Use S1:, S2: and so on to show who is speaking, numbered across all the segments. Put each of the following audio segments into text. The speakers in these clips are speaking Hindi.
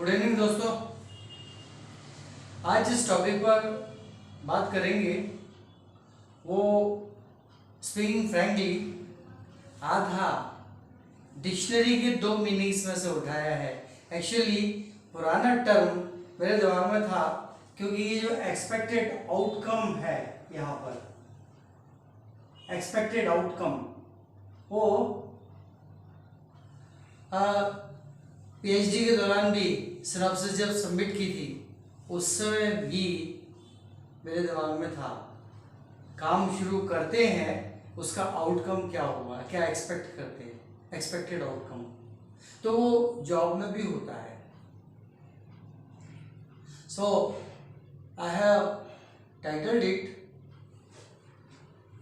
S1: गुड इवनिंग दोस्तों। आज जिस टॉपिक पर बात करेंगे वो स्पीकिंग फ्रैंकली आधा डिक्शनरी के दो मीनिंग्स में से उठाया है। एक्चुअली पुराना टर्म मेरे दिमाग में था क्योंकि ये जो एक्सपेक्टेड आउटकम है, यहाँ पर एक्सपेक्टेड आउटकम वो पीएचडी के दौरान भी सिनॉप्सिस जब सबमिट की थी उस समय भी मेरे दिमाग में था। काम शुरू करते हैं, उसका आउटकम क्या हुआ, क्या एक्सपेक्ट करते हैं, एक्सपेक्टेड आउटकम, तो वो जॉब में भी होता है। So I have titled it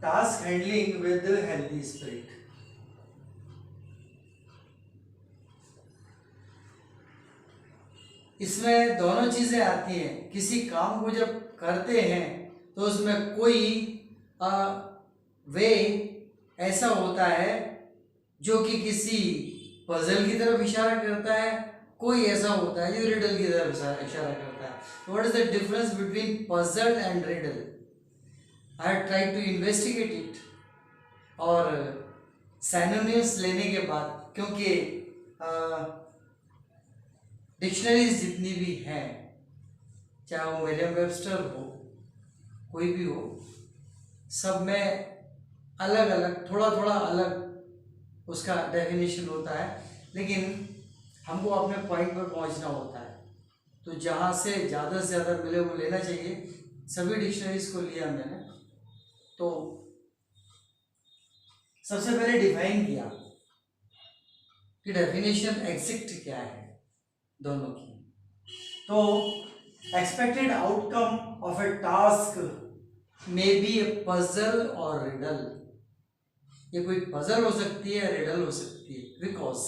S1: task handling with healthy spirit. इसमें दोनों चीजें आती हैं। किसी काम को जब करते हैं तो उसमें कोई वे ऐसा होता है जो कि किसी पजल की तरफ इशारा करता है, कोई ऐसा होता है जो रिडल की तरफ इशारा करता है। What is the difference between puzzle and riddle? I have tried to investigate it और सिनोनिम्स लेने के बाद, क्योंकि डिक्शनरीज जितनी भी हैं, चाहे वो मरियम वेबस्टर हो, कोई भी हो, सब में अलग अलग थोड़ा थोड़ा अलग उसका डेफिनेशन होता है, लेकिन हमको अपने पॉइंट पर पहुंचना होता है। तो जहाँ से ज़्यादा मिले वो लेना चाहिए। सभी डिक्शनरीज को लिया मैंने, तो सबसे पहले डिफाइन किया कि डेफिनेशन एग्जैक्ट क्या है दोनों की। तो expected outcome of A task may be A puzzle और रिडल। ये कोई पजल हो सकती है, रिडल हो सकती है। Because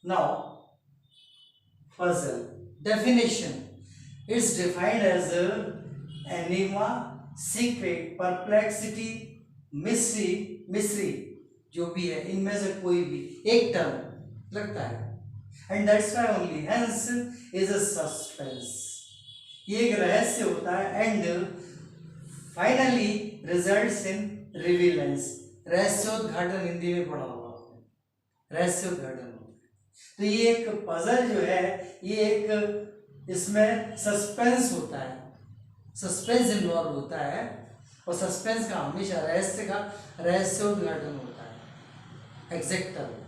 S1: now puzzle definition it's defined as एनिमा, सीक्रेट, परप्लेक्सिटी, मिस्ट्री जो भी है, इनमें से कोई भी एक टर्म लगता है। And that's why only hence is a suspense. ये एक रहस्य होता है and finally results in revealance. रहस्योद्घाटन Hindi में पढ़ा होगा आपने, रहस्योद्घाटन होता है। तो ये एक पजल जो है, ये एक इसमें सस्पेंस होता है, सस्पेंस इन्वॉल्व होता है, और सस्पेंस का हमेशा रहस्य का रहस्योद्घाटन होता है, exact term.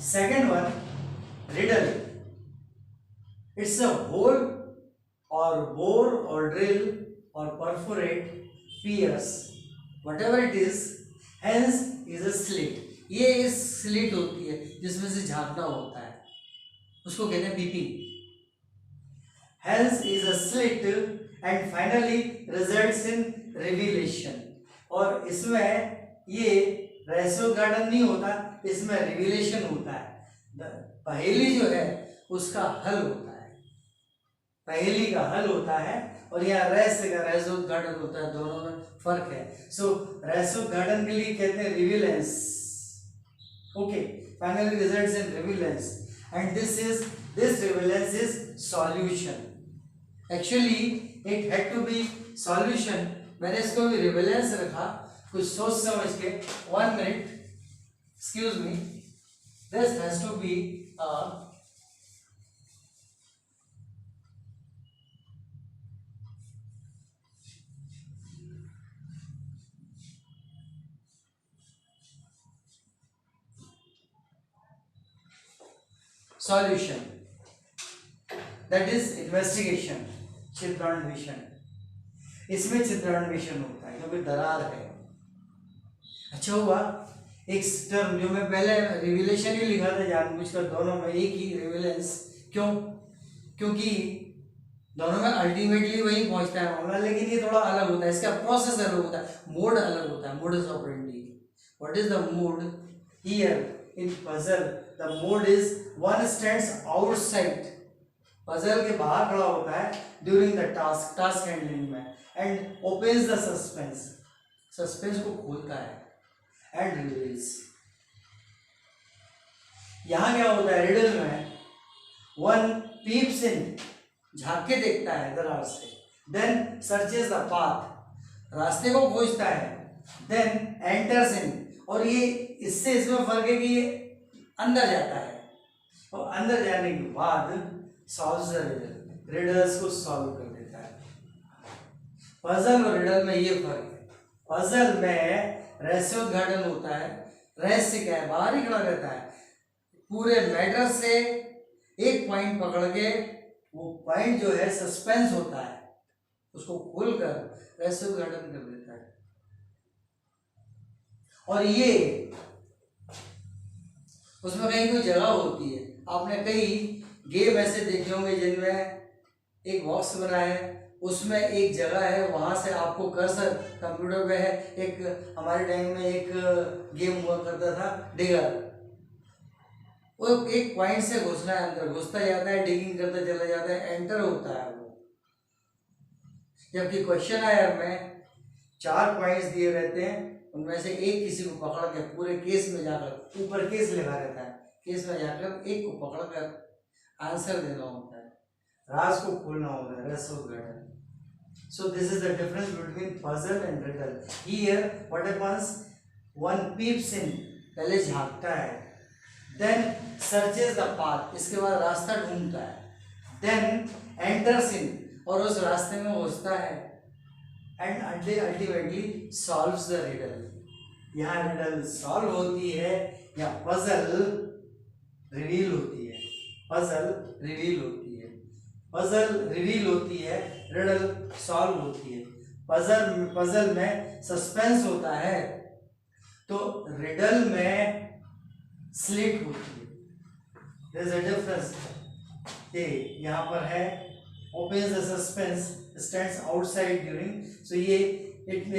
S1: Second one, riddle. It's a hole or bore or drill or perforate, pierce, whatever it is. Hence is a slit. ये इस स्लिट होती है जिसमें से झांकना होता है, उसको कहते हैं peeping. Hence is a slit and finally results in revelation. और इसमें ये रहस्योद्घाटन नहीं होता, इसमें रिवीलेशन होता है। पहेली जो है उसका हल होता है, पहेली का हल होता है, और यहाँ रहस्य का रहस्योद्घाटन होता है। दोनों में फर्क है। सो रहस्योद्घाटन के लिए कहते हैं relevance. Okay, finally results in relevance and this relevance is solution. Actually it had to be solution. मैंने इसको भी रिवीलेंस रखा कुछ सोच समझ के। 1 minute, excuse me, this has to be a solution, that is investigation, चित्रान्वेषण। इसमें चित्रान्वेषण होता है क्योंकि दरार है। अच्छा हुआ एक टर्म जो मैं पहले रिविलेशन ही लिखा था जानबूझकर, दोनों में एक ही रिविलेंस। क्यों? क्योंकि दोनों में अल्टीमेटली वही पहुंचता है मामला, लेकिन ये थोड़ा अलग होता है, इसका प्रोसेस अलग होता है, मोड अलग होता है, modus operandi. What is the mode here in puzzle? The mode is one stands outside, puzzle के बाहर खड़ा होता है ड्यूरिंग द टास्क हैंडलिंग में, and opens the suspense, suspense को खोलता है, एंड रिवील्स। यहाँ क्या होता है रिडल में, वन पीप्स इन, झांक के देखता है दरार से, देन सर्चेस द पाथ, रास्ते को खोजता है, देन एंटर्स इन, और ये इससे इसमें फर्क है कि ये अंदर जाता है, और अंदर जाने के बाद सॉल्व्स द रिडल, रिडल्स को सॉल्व कर देता है। पजल और रिडल में ये फर्क है, पजल में रहस्योद्घाटन होता है, रहस्य क्या है, बाहर ही खड़ा रहता है, पूरे मैटर से एक पॉइंट पकड़ के, वो पॉइंट जो है सस्पेंस होता है, उसको खोलकर रहस्योद्घाटन कर देता है। और ये उसमें कहीं कोई जगह होती है, आपने कई गेम ऐसे देखे होंगे जिनमें एक बॉक्स बना है, उसमें एक जगह है, वहां से आपको कर्सर कंप्यूटर पे है, एक हमारे टाइम में एक गेम हुआ करता था डिगर, वो एक पॉइंट से घुसना है, अंदर घुसता जाता है, डिगिंग करता चला जाता है, एंटर होता है वो। जबकि क्वेश्चन आयर में 4 पॉइंट्स दिए रहते हैं, उनमें से एक किसी को पकड़ के पूरे केस में जाकर, ऊपर केस लिखा रहता है, केस में जाकर एक को पकड़ कर आंसर देना होता है, राज को खोलना होता है, रहस्योद्घाटन। So this is the difference between puzzle and riddle. Here what happens? One peeps in, पहले झांकता है, then searches the path, इसके बाद रास्ता ढूंढता है, then enters in, और उस रास्ते में घुसता है, and ultimately solves the riddle. यहाँ riddle solve होती है या puzzle reveal होती है, puzzle reveal होती है, puzzle reveal होती है, रिडल सॉल्व होती है। पजल में सस्पेंस होता है, तो रिडल में स्लिट होती है। There is a difference. ये यहाँ पर है opens the suspense, stands outside during, so ये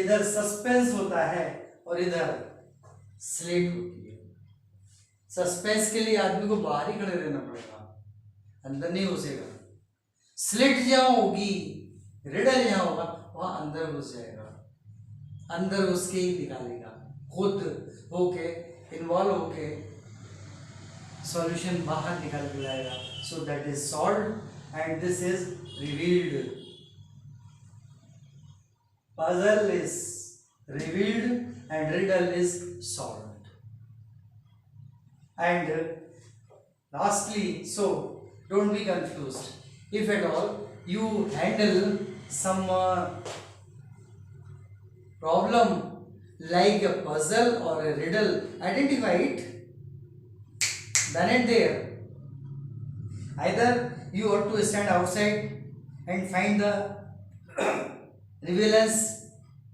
S1: इधर सस्पेंस होता है और इधर स्लिट होती है। सस्पेंस के लिए आदमी को बाहर ही खड़े रहना पड़ेगा, अंदर नहीं घुसेगा। स्लिट जहाँ होगी, रिडल जहाँ होगा, वहां अंदर घुस जाएगा, अंदर घुस के ही निकालेगा, खुद होके इन्वॉल्व होके सॉल्यूशन बाहर निकाल के लाएगा। So that is solved and this is revealed. Puzzle is revealed and riddle is solved. And lastly, so don't be confused. If at all you handle some problem like a puzzle or a riddle, identify it, then and there. Either you ought to stand outside and find the relevance,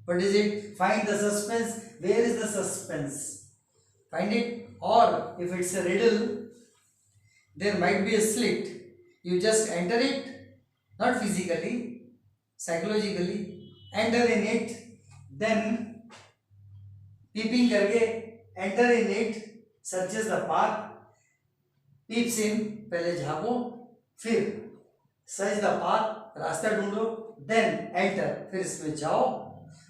S1: what is it, find the suspense, where is the suspense, find it. Or if it's a riddle, there might be a slit, you just enter it, not physically, psychologically enter in it, then peeping करके enter in it, searches the path, peeps in, पहले झाँको, फिर search the path, रास्ता ढूंढो, then enter, फिर इसमें जाओ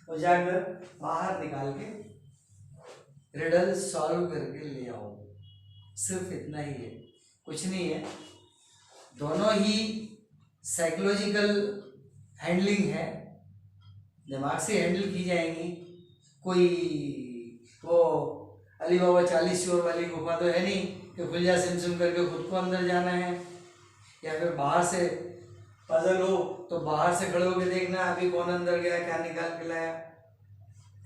S1: और जाकर बाहर निकाल के रिडल सॉल्व करके ले आओ। सिर्फ इतना ही है, कुछ नहीं है। दोनों ही साइकोलॉजिकल हैंडलिंग है, दिमाग से हैंडल की जाएंगी। कोई वो अली बाबा 40 चोर वाली गुफा तो है नहीं कि खुल जा सिम करके खुद को अंदर जाना है, या फिर बाहर से पजल हो तो बाहर से खड़े होकर देखना अभी कौन अंदर गया, क्या निकाल के लाया,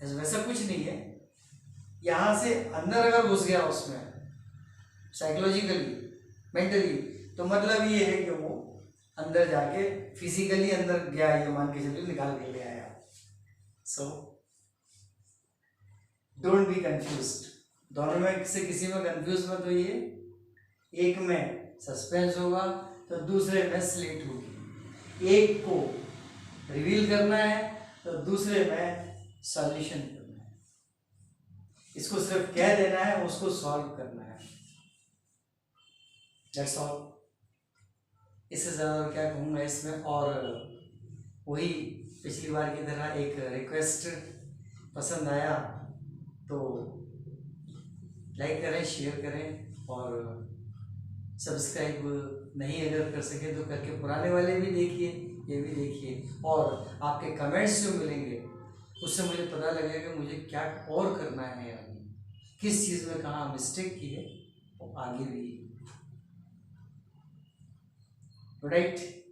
S1: वैसा कुछ नहीं है। यहाँ से अंदर अगर घुस गया उसमें साइकोलॉजिकली, मेंटली, तो मतलब ये है कि वो अंदर जाके फिजिकली अंदर गया, ये मान के चलिए निकाल के ले आया। सो डोंट बी कंफ्यूज्ड, दोनों में से किसी में कंफ्यूज मत होइए। एक में सस्पेंस होगा तो दूसरे में स्लेट होगी, एक को रिवील करना है तो दूसरे में सॉल्यूशन करना है। इसको सिर्फ कह देना है, उसको सॉल्व करना है, दैट्स ऑल। इससे ज़्यादा क्या कहूँगा इसमें। और वही पिछली बार की तरह एक रिक्वेस्ट, पसंद आया तो लाइक करें, शेयर करें, और सब्सक्राइब नहीं अगर कर सके तो करके पुराने वाले भी देखिए, ये भी देखिए, और आपके कमेंट्स जो मिलेंगे उससे मुझे पता लगेगा कि मुझे क्या और करना है, आगे किस चीज़ में कहाँ मिस्टेक की है, और आगे भी, राइट।